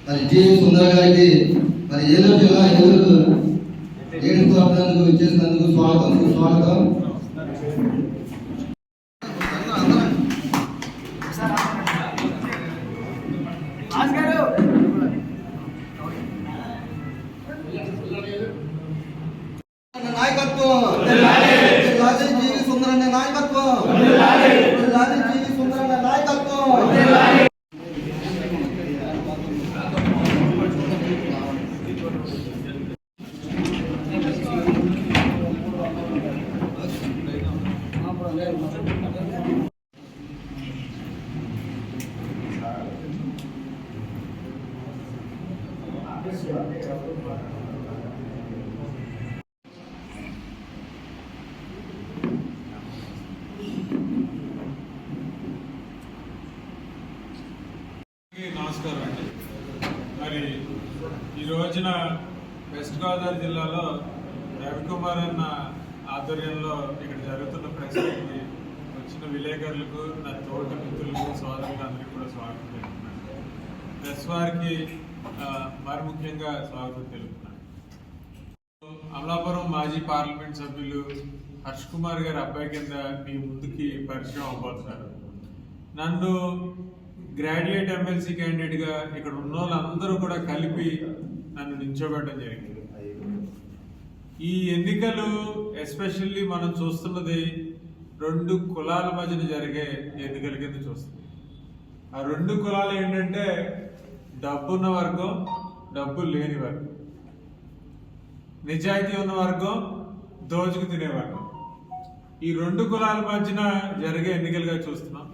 మరి టీవీ సుందర గారికి మరి ఏలూరు జిల్లా ఏలూరు చేసినందుకు స్వాగతం. నాయకత్వం జీవి సుందరన్న నాయకత్వం, జీవి సుందరన్న నాయకత్వం. నమస్కారం అండి. మరి ఈ రోజున వెస్ట్ గోదావరి జిల్లాలో రవికుమార్ అన్న ఆధ్వర్యంలో ఇక్కడ జరుగుతున్న ప్రశ్నకి వచ్చిన విలేకరులకు, నా తోటి మిత్రులకు, సోదరులకు అందరికీ కూడా స్వాగతం తెలుపుతున్నాను. ప్రెస్ వారికి మరి ముఖ్యంగా స్వాగతం తెలుపుతున్నాను. అమలాపురం మాజీ పార్లమెంట్ సభ్యులు హర్ష్ కుమార్ గారి అబ్బాయి కింద మీ ముందుకి పరిచయం అవబోతున్నారు. నన్ను గ్రాడ్యుయేట్ ఎమ్మెల్సీ క్యాండిడేట్గా ఇక్కడ ఉన్న వాళ్ళందరూ కూడా కలిపి నన్ను నిల్చోబెట్టడం జరిగింది. ఈ ఎన్నికలు ఎస్పెషల్లీ మనం చూస్తున్నది రెండు కులాల మధ్యన జరిగే ఎన్నికల కింద చూస్తుంది. ఆ రెండు కులాలు ఏంటంటే డబ్బున్న వర్గం, డబ్బు లేని వర్గం, నిజాయితీ ఉన్న వర్గం, దోచుకు తినే వర్గం. ఈ రెండు కులాల మధ్యన జరిగే ఎన్నికలుగా చూస్తున్నాం.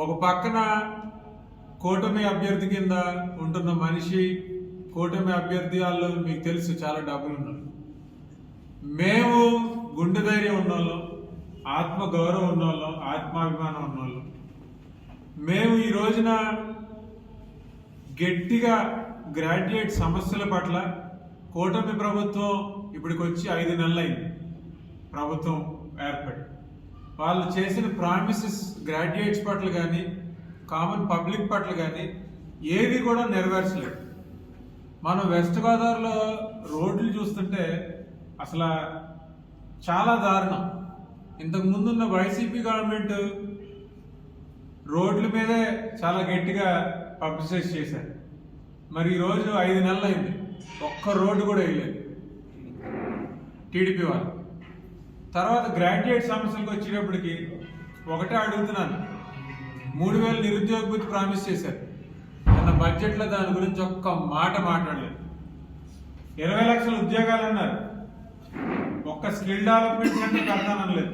ఒక పక్కన కూటమి అభ్యర్థి కింద ఉంటున్న మనిషి, కూటమి అభ్యర్థి వాళ్ళు మీకు తెలుసు చాలా డబ్బులు ఉన్నారు. మేము గుండె ధైర్యం ఉన్నోళ్ళం, ఆత్మ గౌరవం ఉన్నోళ్ళం, ఆత్మాభిమానం ఉన్నోళ్ళం. మేము ఈ రోజున గట్టిగా గ్రాడ్యుయేట్ సమస్యల పట్ల కూటమి ప్రభుత్వం ఇప్పటికి వచ్చి 5 నెలలైంది. ప్రభుత్వం ఏర్పడి వాళ్ళు చేసిన ప్రామిసెస్ గ్రాడ్యుయేట్స్ పట్ల కానీ కామన్ పబ్లిక్ పట్ల కానీ ఏది కూడా నెరవేర్చలేదు. మనం వెస్ట్ గోదావరిలో రోడ్లు చూస్తుంటే అసలు చాలా దారుణం. ఇంతకు ముందున్న వైసీపీ గవర్నమెంట్ రోడ్ల మీదే చాలా గట్టిగా పబ్లిసైజ్ చేశారు. మరి ఈరోజు 5 నెలలు అయింది, ఒక్క రోడ్డు కూడా వేయలేదు టీడీపీ వాళ్ళు. తర్వాత గ్రాడ్యుయేట్ సమస్యలకు వచ్చేటప్పటికి ఒకటే అడుగుతున్నాను, 3000 నిరుద్యోగ భృతి ప్రామిస్ చేశారు. నిన్న బడ్జెట్లో దాని గురించి ఒక్క మాట మాట్లాడలేదు. 20 లక్షల ఉద్యోగాలు అన్నారు, ఒక్క స్కిల్ డెవలప్మెంట్ సెంటర్ కడతానలేదు.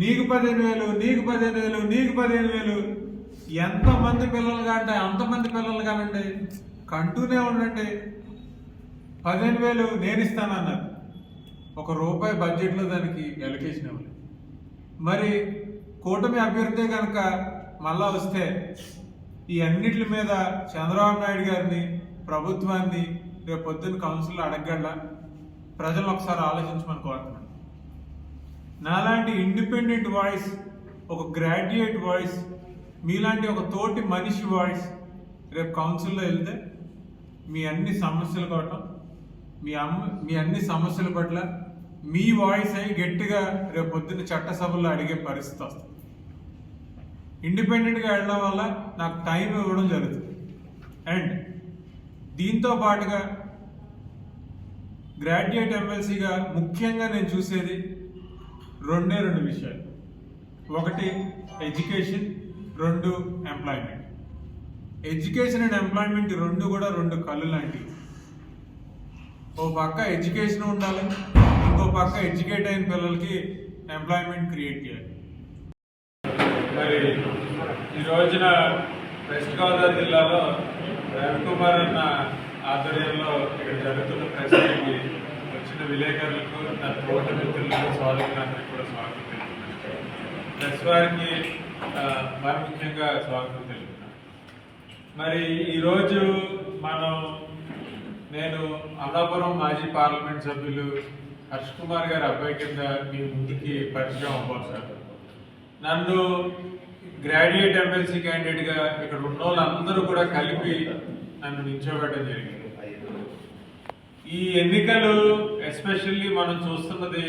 నీకు 15,000, నీకు 15,000, నీకు 15,000. ఎంతమంది పిల్లలు కంటే అంతమంది పిల్లలు కానండి, కంటూనే ఉండండి. 15,000 నేను ఇస్తానన్నారు, ₹1 బడ్జెట్లో దానికి ఎలకేషన్ ఇవ్వలేదు. మరి కూటమి అభ్యర్థి కనుక మళ్ళా వస్తే ఈ అన్నిటి మీద చంద్రబాబు నాయుడు గారిని, ప్రభుత్వాన్ని రేపు పొద్దున్న కౌన్సిల్లో అడగగల ప్రజలు ఒకసారి ఆలోచించమని కోరుతున్నాను. నాలాంటి ఇండిపెండెంట్ వాయిస్, ఒక గ్రాడ్యుయేట్ వాయిస్, మీలాంటి ఒక తోటి మనిషి వాయిస్ రేపు కౌన్సిల్లో వెళ్తే మీ అన్ని సమస్యలు కోవటం, మీ అన్ని సమస్యల పట్ల మీ వాయిస్ అయి గట్టిగా రేపు పొద్దున్న చట్టసభల్లో అడిగే పరిస్థితి వస్తుంది. ఇండిపెండెంట్గా వెళ్ళడం వల్ల నాకు టైం ఇవ్వడం జరుగుతుంది. అండ్ దీంతో పాటుగా గ్రాడ్యుయేట్ ఎమ్మెల్సీగా ముఖ్యంగా నేను చూసేది రెండే 2 విషయాలు. ఒకటి education, 2 employment. Education and employment రెండు కూడా 2 కళ్ళు లాంటివి. ఓ పక్క ఎడ్యుకేషన్ ఉండాలి, ఇంకో పక్క ఎడ్యుకేట్ అయిన పిల్లలకి ఎంప్లాయ్మెంట్ క్రియేట్ చేయాలి. మరి ఈ రోజున వెస్ట్ గోదావరి జిల్లాలో రవికుమార్ అన్న ఆధ్వర్యంలో ఇక్కడ జరుగుతున్న ప్రశ్నకి వచ్చిన విలేకరులకు, నా తోటి మిత్రులకు, సోదరులందరికీ కూడా స్వాగతం తెలుపుతున్నాను. ప్రెస్ వారికి మరి ముఖ్యంగా స్వాగతం తెలుపుతున్నాను. మరి ఈరోజు నేను అమలాపురం మాజీ పార్లమెంట్ సభ్యులు హర్ష్ కుమార్ గారి అబ్బాయి కింద మీ ముందుకి పరిచయం అవ్వబోతున్నారు. నన్ను గ్రాడ్యుయేట్ ఎమ్మెల్సీ క్యాండిడేట్గా ఇక్కడ ఉన్న వాళ్ళందరూ కూడా కలిపి నన్ను నిల్చోబెట్టడం జరిగింది. ఈ ఎన్నికలు ఎస్పెషల్లీ మనం చూస్తున్నది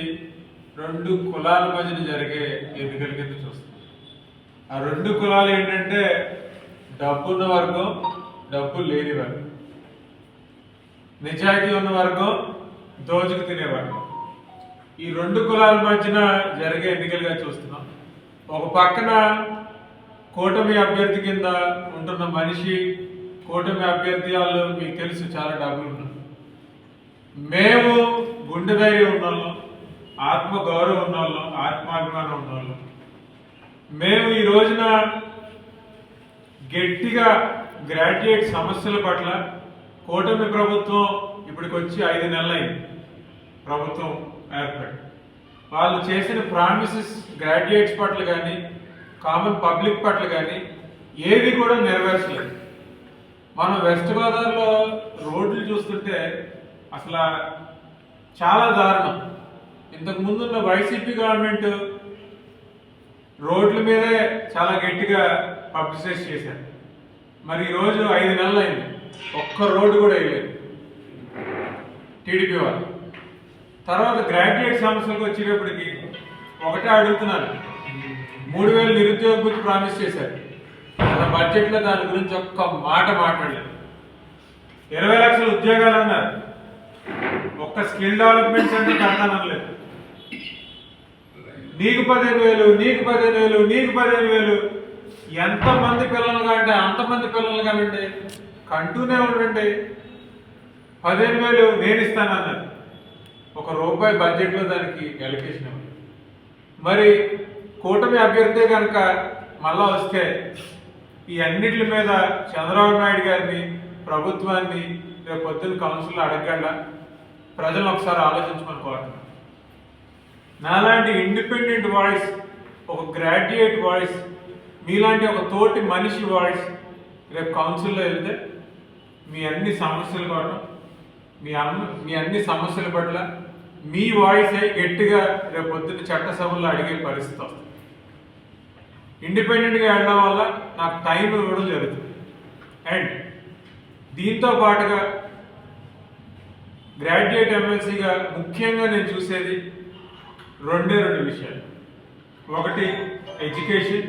రెండు కులాల మధ్యన జరిగే ఎన్నికల కింద చూస్తున్నాం. ఆ రెండు కులాలు ఏంటంటే డబ్బున్న వర్గం, డబ్బు లేని వర్గం, నిజాయితీ ఉన్న వర్గం, దోచుకు తినే వర్గం. ఈ రెండు కులాల మధ్యన జరిగే ఎన్నికలుగా చూస్తున్నాం. ఒక పక్కన కూటమి అభ్యర్థి కింద ఉంటున్న మనిషి, కూటమి అభ్యర్థి వాళ్ళు మీకు తెలుసు చాలా డబ్బులు ఉన్నారు. మేము గుండె ధైర్యం ఉన్నోళ్ళం, ఆత్మ గౌరవం ఉన్నోళ్ళం, ఆత్మాభిమానం ఉన్నోళ్ళం. మేము ఈ రోజున గట్టిగా గ్రాడ్యుయేట్ సమస్యల పట్ల కూటమి ప్రభుత్వం ఇప్పటికి వచ్చి 5 నెలలైంది ప్రభుత్వం ఏర్పడి. వాళ్ళు చేసిన ప్రామిసెస్ గ్రాడ్యుయేట్స్ పట్ల కానీ కామన్ పబ్లిక్ పట్ల కానీ ఏది కూడా నెరవేర్చలేదు. మనం వెస్ట్ గోదావరిలో రోడ్లు చూస్తుంటే అసలు చాలా దారుణం. ఇంతకు ముందున్న వైసీపీ గవర్నమెంట్ రోడ్ల మీదే చాలా గట్టిగా పబ్లిసైజ్ చేశారు. మరి ఈరోజు 5 నెలలు అయింది, ఒక్క రోడ్డు కూడా వేయలేదు టీడీపీ వాళ్ళు. తర్వాత గ్రాడ్యుయేట్ సమస్యలకు వచ్చేటప్పటికి ఒకటే అడుగుతున్నారు, 3000 నిరుద్యోగ భృతి ప్రామిస్ చేశారు. మన బడ్జెట్లో దాని గురించి ఒక్క మాట మాట్లాడలేదు. 20 లక్షల ఉద్యోగాలు అన్నారు, ఒక్క స్కిల్ డెవలప్మెంట్ సెంటర్ కడతానలేదు. నీకు 15,000, నీకు 15,000, నీకు 15,000. ఎంతమంది పిల్లలు కంటే అంతమంది పిల్లలు కానండి కంటూనే ఉండండి. 15,000 నేను ఇస్తానన్నారు, ₹1 బడ్జెట్లో దానికి అలొకేషన్ ఇవ్వాలి. మరి కూటమి అభ్యర్థి కనుక మళ్ళా వస్తే ఈ అన్నిటి మీద చంద్రబాబు నాయుడు గారిని, ప్రభుత్వాన్ని రేపు పొద్దున్న కౌన్సిల్లో అడగండా ప్రజలు ఒకసారి ఆలోచించమని కోరుతున్నాను. నాలాంటి ఇండిపెండెంట్ వాయిస్, ఒక గ్రాడ్యుయేట్ వాయిస్, మీలాంటి ఒక తోటి మనిషి వాయిస్ రేపు కౌన్సిల్లో వెళ్తే మీ అన్ని సమస్యల కోసం, మీ అన్ని సమస్యల పట్ల మీ వాయిస్ గట్టిగా రేపు పొద్దున్న చట్టసభల్లో అడిగే పరిస్థితి వస్తుంది. ఇండిపెండెంట్గా వెళ్ళడం వల్ల నాకు టైం ఇవ్వడం జరుగుతుంది. అండ్ దీంతో పాటుగా గ్రాడ్యుయేట్ ఎమ్మెల్సీగా ముఖ్యంగా నేను చూసేది రెండు విషయాలు. ఒకటి education,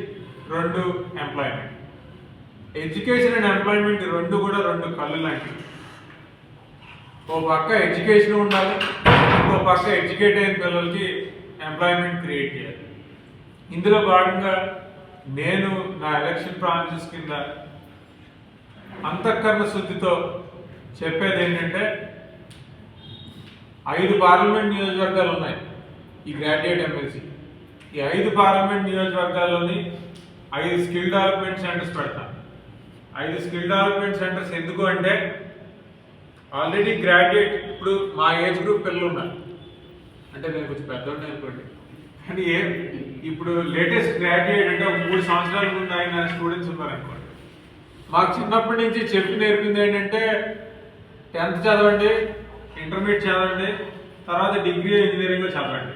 2 employment. Education and employment రెండు కూడా 2 కళ్ళు లాంటివి. ఓ పక్క ఎడ్యుకేషన్ ఉండాలి, ఇంకో పక్క ఎడ్యుకేట్ అయిన పిల్లలకి ఎంప్లాయ్మెంట్ క్రియేట్ చేయాలి. ఇందులో భాగంగా నేను నా ఎలక్షన్ ప్రామిసెస్ కింద అంతఃకరణ శుద్ధితో చెప్పేది ఏంటంటే 5 పార్లమెంట్ నియోజకవర్గాలు ఉన్నాయి ఈ గ్రాడ్యుయేట్ ఎమ్మెల్సీ. ఈ 5 పార్లమెంట్ నియోజకవర్గాల్లోని 5 స్కిల్ డెవలప్మెంట్ సెంటర్స్ పెడతాను. 5 స్కిల్ డెవలప్మెంట్ సెంటర్స్ ఎందుకు అంటే ఆల్రెడీ గ్రాడ్యుయేట్, ఇప్పుడు మా ఏజ్ గ్రూప్ పిల్లలు ఉన్నారు, అంటే నేను కొంచెం పెద్దోడిని అనుకోండి, కానీ ఇప్పుడు లేటెస్ట్ గ్రాడ్యుయేట్ అంటే ఒక 3 సంవత్సరాల ముందు అయిన స్టూడెంట్స్ ఉన్నారనుకోండి. మాకు చిన్నప్పటి నుంచి చెప్పి నేర్పింది ఏంటంటే 10th చదవండి, ఇంటర్మీడియట్ చదవండి, తర్వాత డిగ్రీ ఇంజనీరింగ్ చదవండి.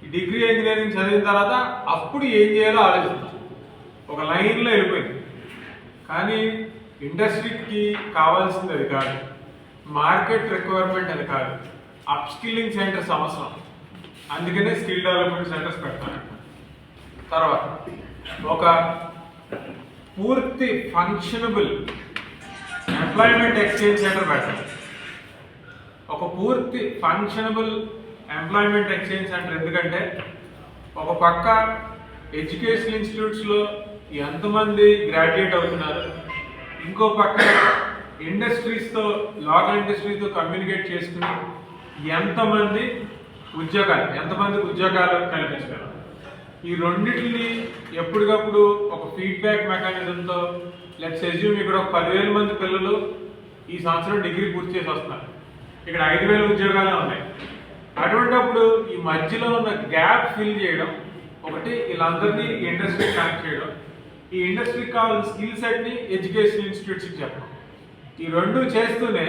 ఈ డిగ్రీ ఇంజనీరింగ్ చదివిన తర్వాత అప్పుడు ఏం చేయాలో ఆలోచిస్తాం. ఒక లైన్లో వెళ్ళిపోయింది. కానీ ఇండస్ట్రీకి కావాల్సింది అది కాదు, మార్కెట్ రిక్వైర్మెంట్ అది కాదు, అప్ స్కిల్లింగ్ సెంటర్స్ అవసరం. అందుకనే స్కిల్ డెవలప్మెంట్ సెంటర్స్ పెడతాను. తర్వాత ఒక పూర్తి ఫంక్షనబుల్ ఎంప్లాయ్మెంట్ ఎక్స్చేంజ్ సెంటర్ పెడతాను. ఒక పూర్తి ఫంక్షనబుల్ ఎంప్లాయ్మెంట్ ఎక్స్చేంజ్ సెంటర్ ఎందుకంటే ఒక పక్క ఎడ్యుకేషన్ ఇన్స్టిట్యూట్స్లో ఎంతమంది గ్రాడ్యుయేట్ అవుతున్నారు, ఇంకో పక్క ఇండస్ట్రీస్తో, లోకల్ ఇండస్ట్రీస్తో కమ్యూనికేట్ చేసుకుని ఎంతమందికి ఉద్యోగాలు కల్పించగలరు. ఈ రెండింటిని ఎప్పటికప్పుడు ఒక ఫీడ్బ్యాక్ మెకానిజంతో, లెట్స్ అస్యూమ్ ఇక్కడ ఒక 10,000 మంది పిల్లలు ఈ సంవత్సరం డిగ్రీ పూర్తి చేసి వస్తున్నారు, ఇక్కడ 5,000 ఉద్యోగాలే ఉన్నాయి. అటువంటిప్పుడు ఈ మధ్యలో ఉన్న గ్యాప్ ఫిల్ చేయడం, ఒకటి వీళ్ళందరినీ ఇండస్ట్రీ కనెక్ట్ చేయడం, ఈ ఇండస్ట్రీకి కావాల్సిన స్కిల్ సెట్ని ఎడ్యుకేషన్ ఇన్స్టిట్యూట్స్కి చెప్పడం, ఈ రెండు చేస్తూనే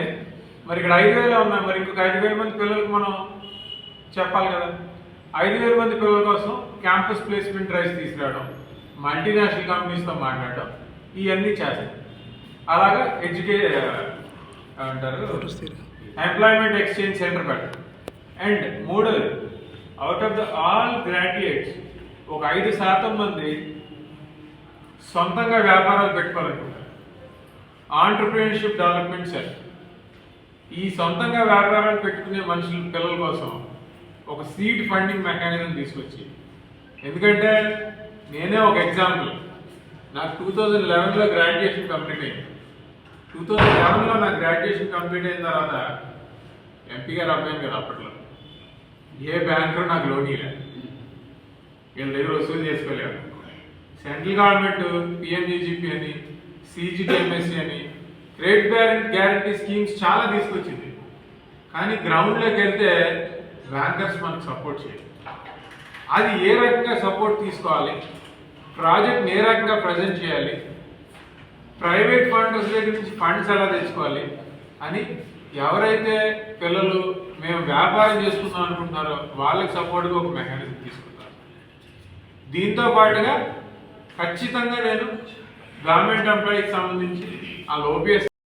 మరి ఇక్కడ 5,000 ఉన్నాయి, మరి ఇంకొక 5,000 మంది పిల్లలకు మనం చెప్పాలి కదా. 5,000 మంది పిల్లల కోసం క్యాంపస్ ప్లేస్మెంట్ డ్రైవ్స్ తీసుకురావడం, మల్టీనేషనల్ కంపెనీస్తో మాట్లాడడం ఇవన్నీ చేస్తాయి. అలాగా అంటారు ఎంప్లాయ్మెంట్ ఎక్స్చేంజ్ సెంటర్ పెట్టడం. అండ్ మూడోది, out of the all graduates ఒక 5% మంది సొంతంగా వ్యాపారాలు పెట్టుకోవాలనుకుంటారు. ఆంటర్‌ప్రెన్యూర్‌షిప్ డెవలప్మెంట్ సెల్ ఈ సొంతంగా వ్యాపారాలు పెట్టుకునే మనుషుల పిల్లల కోసం ఒక సీడ్ ఫండింగ్ మెకానిజం తీసుకొచ్చి, ఎందుకంటే నేనే ఒక ఎగ్జాంపుల్. నాకు 2011లో గ్రాడ్యుయేషన్ కంప్లీట్ అయింది. 2011లో నాకు గ్రాడ్యుయేషన్ కంప్లీట్ అయిన తర్వాత ఎంపీ గారు అబ్బాయి కదా, అప్పట్లో ఏ బ్యాంకు నాకు లోన్ ఇవ్వలేదు, వీళ్ళ దగ్గర వసూలు చేసుకోలేరు. సెంట్రల్ గవర్నమెంట్ పిఎంజీజీపీ అని, సిజిటిఎంఎస్సి అని, క్రెడిట్ గ్యారంటీ స్కీమ్స్ చాలా తీసుకొచ్చింది. కానీ గ్రౌండ్లోకి వెళ్తే బ్యాంకర్స్ మనకు సపోర్ట్ చేయాలి. అది ఏ రకంగా సపోర్ట్ తీసుకోవాలి, ప్రాజెక్ట్ని ఏ రకంగా ప్రజెంట్ చేయాలి, ప్రైవేట్ ఫండర్స్ దగ్గర నుంచి ఫండ్స్ ఎలా తెచ్చుకోవాలి అని ఎవరైతే పిల్లలు మేము వ్యాపారం చేసుకుందాం అనుకుంటున్నారో వాళ్ళకి సపోర్ట్గా ఒక మెకానిజం తీసుకుంటారు. దీంతో పాటుగా ఖచ్చితంగా నేను గవర్నమెంట్ ఎంప్లాయీకి సంబంధించి ఆ ఓపీఎస్